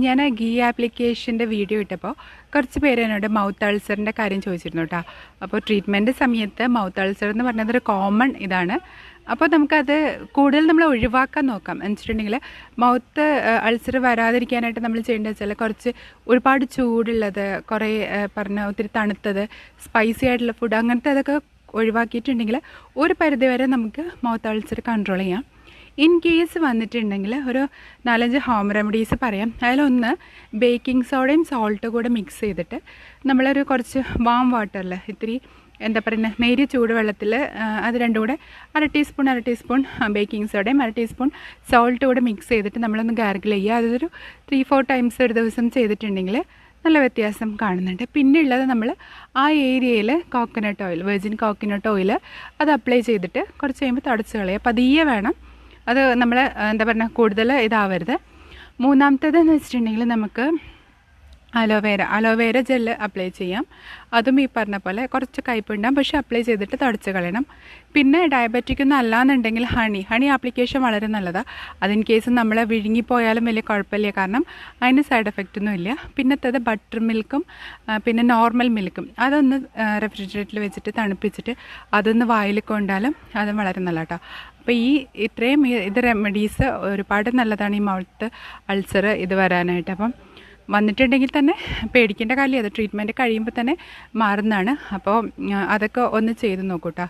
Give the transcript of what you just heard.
ഞാൻ ഗീ ആപ്ലിക്കേഷൻ്റെ വീഡിയോ ഇട്ടപ്പോൾ കുറച്ച് പേര് എന്നോട് മൗത്ത് അൾസറിൻ്റെ കാര്യം ചോദിച്ചിരുന്നു കേട്ടോ. അപ്പോൾ ട്രീറ്റ്മെൻറ്റ് സമയത്ത് മൗത്ത് അൾസർ എന്ന് പറഞ്ഞത് ഒരു കോമൺ ഇതാണ്. അപ്പോൾ നമുക്കത് കൂടുതൽ നമ്മൾ ഒഴിവാക്കാൻ നോക്കാം. എന്ന് വെച്ചിട്ടുണ്ടെങ്കിൽ മൗത്ത് അൾസർ വരാതിരിക്കാനായിട്ട് നമ്മൾ ചെയ്യേണ്ടത് വെച്ചാൽ കുറച്ച് ഒരുപാട് ചൂടുള്ളത്, കുറേ ഒത്തിരി തണുത്തത്, സ്പൈസി ആയിട്ടുള്ള ഫുഡ് അങ്ങനത്തെ അതൊക്കെ ഒഴിവാക്കിയിട്ടുണ്ടെങ്കിൽ ഒരു പരിധി വരെ നമുക്ക് മൗത്ത് അൾസർ കൺട്രോൾ ചെയ്യാം. ഇൻ കേസ് വന്നിട്ടുണ്ടെങ്കിൽ ഒരു 4-5 ഹോം റെമഡീസ് പറയാം. അതിലൊന്ന് ബേക്കിംഗ് സോഡയും സോൾട്ട് കൂടെ മിക്സ് ചെയ്തിട്ട് നമ്മളൊരു കുറച്ച് വാം വാട്ടറിൽ ഇത്തിരി എന്താ പറയുക നേരിയ ചൂടുവെള്ളത്തിൽ അത് രണ്ടും കൂടെ അര ടീസ്പൂൺ ബേക്കിംഗ് സോഡയും അര ടീസ്പൂൺ സോൾട്ട് കൂടെ മിക്സ് ചെയ്തിട്ട് നമ്മളൊന്ന് ഗാർഗിൾ ചെയ്യുക. അതൊരു 3-4 ടൈംസ് ഒരു ദിവസം ചെയ്തിട്ടുണ്ടെങ്കിൽ നല്ല വ്യത്യാസം കാണുന്നുണ്ട്. പിന്നെ ഉള്ളത് നമ്മൾ ആ ഏരിയയിൽ coconut oil, virgin coconut oil അത് അപ്ലൈ ചെയ്തിട്ട് കുറച്ച് കഴിയുമ്പോൾ തുടച്ച് കളയുക. പതിയെ വേണം, അത് നമ്മൾ എന്താ പറയുക കൂടുതൽ ഇതാവരുത്. മൂന്നാമത്തേതെന്ന് വെച്ചിട്ടുണ്ടെങ്കിൽ നമുക്ക് അലോവേര ജെല്ല് അപ്ലൈ ചെയ്യാം. അതും ഈ പറഞ്ഞ പോലെ കുറച്ച് കയ്പുണ്ടാകും, പക്ഷേ അപ്ലൈ ചെയ്തിട്ട് തുടച്ച് കളയണം. പിന്നെ ഡയബറ്റിക് ഒന്നും അല്ലാന്നുണ്ടെങ്കിൽ ഹണി ആപ്ലിക്കേഷൻ വളരെ നല്ലതാണ്. അതിൻ കേസ് നമ്മൾ വിഴുങ്ങിപ്പോയാലും വലിയ കുഴപ്പമില്ല, കാരണം അതിന് സൈഡ് എഫക്റ്റ് ഒന്നും ഇല്ല. പിന്നത്തേത് ബട്ടർ മിൽക്കും പിന്നെ നോർമൽ മിൽക്കും അതൊന്ന് റെഫ്രിജറേറ്ററിൽ വെച്ചിട്ട് തണുപ്പിച്ചിട്ട് അതൊന്ന് വായിൽ കൊണ്ടാലും അതും വളരെ നല്ല കേട്ടോ. അപ്പോൾ ഇത്രയും റെമഡീസ് ഒരുപാട് നല്ലതാണ് ഈ മൗത്ത് അൾസർ ഇത് വരാനായിട്ട്. അപ്പം വന്നിട്ടുണ്ടെങ്കിൽ തന്നെ പേടിക്കേണ്ട കാര്യം, അത് ട്രീറ്റ്മെൻറ്റ് കഴിയുമ്പോൾ തന്നെ മാറുന്നതാണ്. അപ്പോൾ അതൊക്കെ ഒന്ന് ചെയ്ത് നോക്കൂട്ടോ.